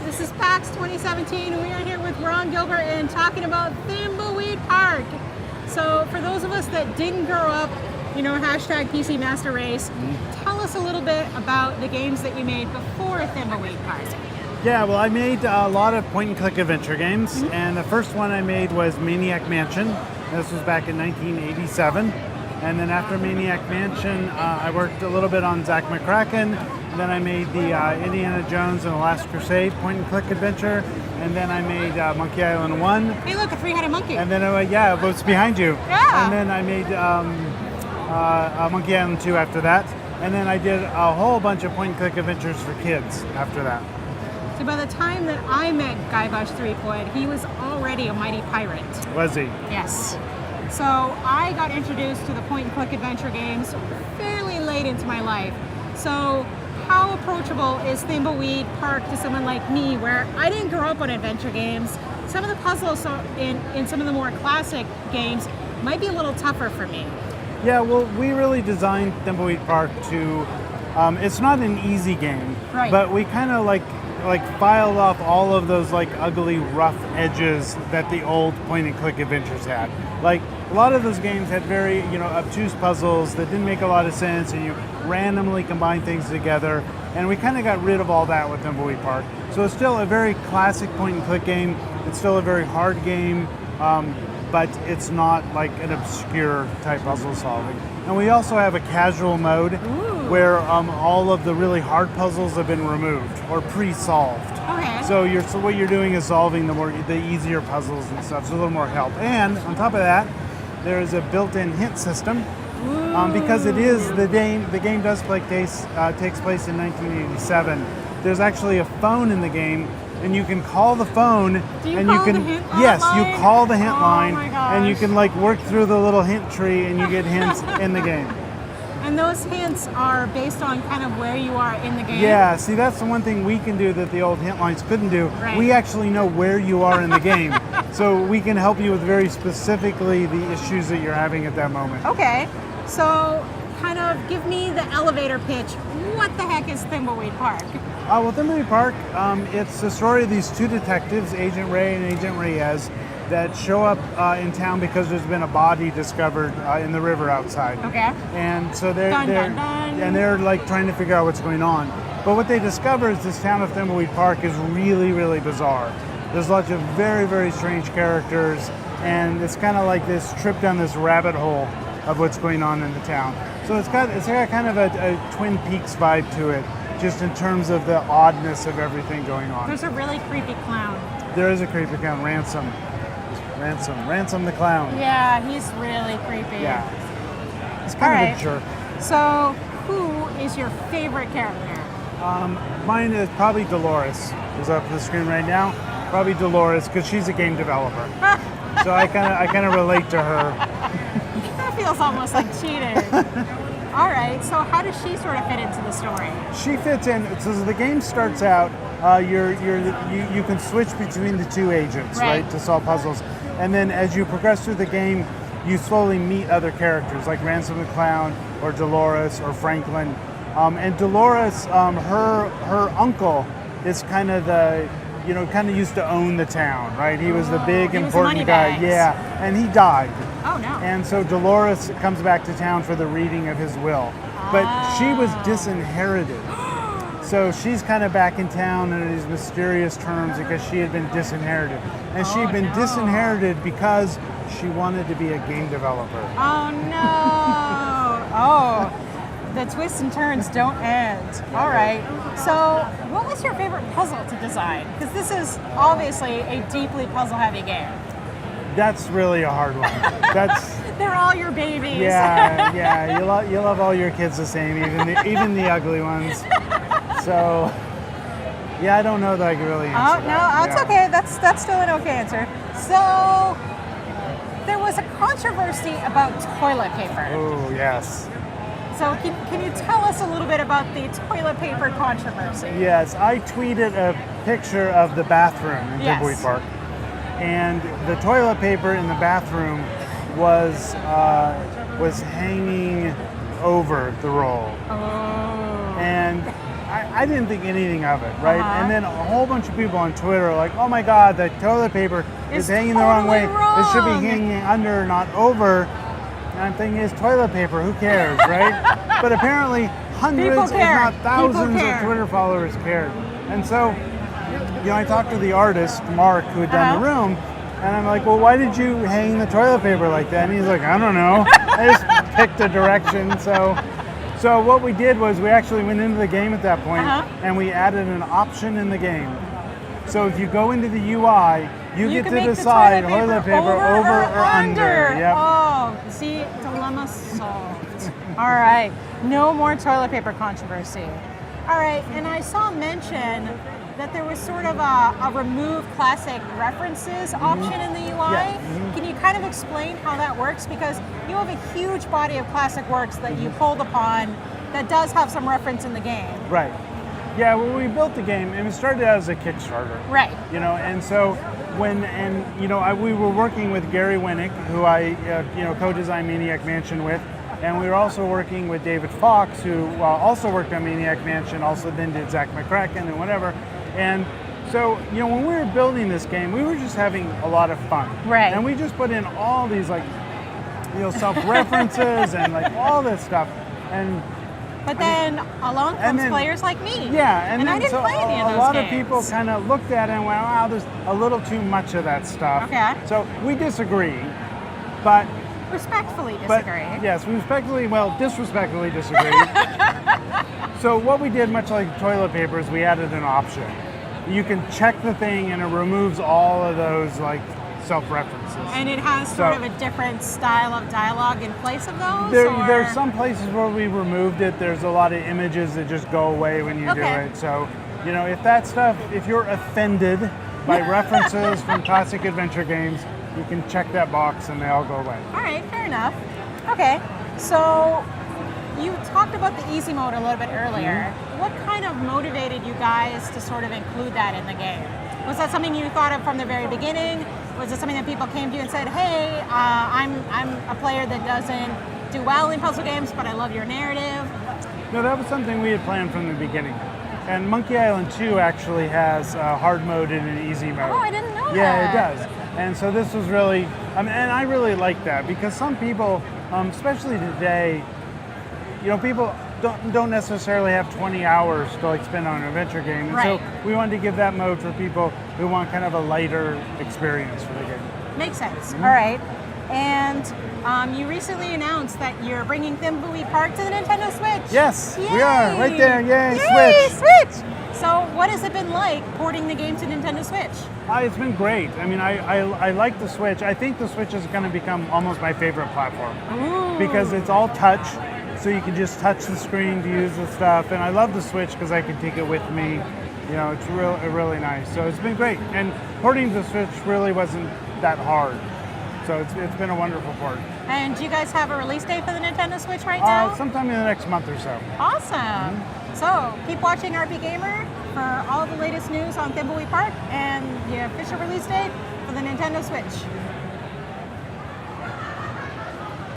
This is PAX 2017. We are here with Ron Gilbert and talking about Thimbleweed Park. So for those of us that didn't grow up, hashtag PC Master Race, tell us a little bit about the games that you made before Thimbleweed Park. Yeah, well, I made a lot of point-and-click adventure games, and the first one I made was Maniac Mansion. This was back in 1987. And then after Maniac Mansion, I worked a little bit on Zack McCracken. Then I made the Indiana Jones and the Last Crusade point-and-click adventure. And then I made Monkey Island 1. Hey, look, a three-headed monkey. And then, it's behind you. Yeah. And then I made Monkey Island 2 after that. And then I did a whole bunch of point-and-click adventures for kids after that. So by the time that I met Guybrush Threepwood, he was already a mighty pirate. Was he? Yes. So I got introduced to the point-and-click adventure games fairly late into my life. So how approachable is Thimbleweed Park to someone like me, where I didn't grow up on adventure games? Some of the puzzles in some of the more classic games might be a little tougher for me. Yeah, well, we really designed Thimbleweed Park to, it's not an easy game, right, but we kind of like filed off all of those ugly rough edges that the old point-and-click adventures had. Like, a lot of those games had very, obtuse puzzles that didn't make a lot of sense, and you randomly combine things together, and we kind of got rid of all that with Thimbleweed Park. So it's still a very classic point-and-click game. It's still a very hard game, but it's not like an obscure type puzzle solving. And we also have a casual mode where all of the really hard puzzles have been removed or pre-solved. Okay. So what you're doing is solving the easier puzzles and stuff. So a little more help. And on top of that, there is a built-in hint system because it is the game does takes place in 1987. There's actually a phone in the game. And you can call the phone, and you can you call the hint line, and you can work through the little hint tree, and you get hints in the game. And those hints are based on kind of where you are in the game. Yeah, see, that's the one thing we can do that the old hint lines couldn't do. Right. We actually know where you are in the game, so we can help you with very specifically the issues that you're having at that moment. Okay, so kind of give me the elevator pitch. What the heck is Thimbleweed Park? Well, Thimbleweed Park, it's the story of these two detectives, Agent Ray and Agent Reyes, that show up in town because there's been a body discovered in the river outside. Okay. And so they're trying to figure out what's going on. But what they discover is this town of Thimbleweed Park is really, really bizarre. There's lots of very, very strange characters, and it's kind of like this trip down this rabbit hole of what's going on in the town. So it's got kind of a Twin Peaks vibe to it, just in terms of the oddness of everything going on. There's a really creepy clown. There is a creepy clown, Ransom the clown. Yeah, he's really creepy. Yeah, he's kind of a jerk. So, who is your favorite character? Mine is probably Dolores, who's up on the screen right now. Probably Dolores, because she's a game developer. So I kind of relate to her. That feels almost like cheating. All right, so how does she sort of fit into the story? She fits in. So the game starts out, you can switch between the two agents, right, to solve puzzles. And then as you progress through the game, you slowly meet other characters like Ransom the Clown or Dolores or Franklin. And Dolores, her uncle is kind of used to own the town, right? He was the big important guy. Yeah, and he died. Oh no. And so Dolores comes back to town for the reading of his will. But she was disinherited. So she's kind of back in town under these mysterious terms because she had been disinherited. And she'd been disinherited because she wanted to be a game developer. Oh no. The twists and turns don't end. All right. So what was your favorite puzzle to design? Because this is obviously a deeply puzzle-heavy game. That's really a hard one. They're all your babies. Yeah. You love all your kids the same, even the ugly ones. So, yeah, I don't know that I can really answer that. No, it's okay. That's still an okay answer. So, there was a controversy about toilet paper. Oh, yes. So, can you tell us a little bit about the toilet paper controversy? Yes, I tweeted a picture of the bathroom in Thimbleweed Park. And the toilet paper in the bathroom was hanging over the roll. Oh. And I didn't think anything of it, right? Uh-huh. And then a whole bunch of people on Twitter are like, oh my God, the toilet paper is It's hanging the wrong way. totally It should be wrong." hanging under, not over. And I'm thinking, it's toilet paper, who cares, right? But apparently hundreds, People if care. not thousands People of care. Twitter followers cared. And so, you know, I talked to the artist, Mark, who had done the room, and I'm like, well, why did you hang the toilet paper like that? And he's like, I don't know. I just picked a direction. So what we did was we actually went into the game at that point, and we added an option in the game. So if you go into the UI, you get can to make the decide toilet paper over or under. Yep. Oh, see, dilemma solved. All right, no more toilet paper controversy. All right, and I saw mention that there was sort of a remove classic references option in the UI. Yeah. Can you kind of explain how that works? Because you have a huge body of classic works that you pulled upon that does have some reference in the game. Right. Yeah, when we built the game, and it started out as a Kickstarter. Right. You know, and so we were working with Gary Winnick, who I co-designed Maniac Mansion with, and we were also working with David Fox, who also worked on Maniac Mansion, also then did Zach McCracken and whatever. And so, you know, when we were building this game, we were just having a lot of fun. Right. And we just put in all these self-references and like all this stuff. But then along comes players like me. Yeah, and I didn't play any of those a lot games. of people kind of looked at it and went, wow, there's a little too much of that stuff. Okay. So we disagree, but... Respectfully disagree. Yes, we disrespectfully disagree. So what we did, much like toilet paper, is we added an option. You can check the thing and it removes all of those like self-references. And it has sort of a different style of dialogue in place of those? There's some places where we removed it. There's a lot of images that just go away when you do it. So, you know, if you're offended by references from classic adventure games, you can check that box and they all go away. All right, fair enough. Okay, so you talked about the easy mode a little bit earlier. What kind of motivated you guys to sort of include that in the game? Was that something you thought of from the very beginning? Was it something that people came to you and said, hey, I'm a player that doesn't do well in puzzle games, but I love your narrative? No, that was something we had planned from the beginning. And Monkey Island 2 actually has a hard mode and an easy mode. Oh, I didn't know that. Yeah, it does. And so this was really, and I really like that because some people, especially today, you know, people don't necessarily have 20 hours to like spend on an adventure game. And so we wanted to give that mode for people who want kind of a lighter experience for the game. Makes sense. All right. And you recently announced that you're bringing Thimbleweed Park to the Nintendo Switch. Yes, Yay! we are right there. Yay, Yay, Switch! So what has it been like porting the game to Nintendo Switch? It's been great. I mean, I like the Switch. I think the Switch is going to become almost my favorite platform. Ooh. Because it's all touch, so you can just touch the screen to use the stuff. And I love the Switch because I can take it with me. You know, it's really nice. So it's been great. And porting to the Switch really wasn't that hard. So it's been a wonderful port. And do you guys have a release date for the Nintendo Switch right now? Sometime in the next month or so. Awesome. So keep watching RPGamer for all the latest news on Thimbleweed Park and the official release date for the Nintendo Switch.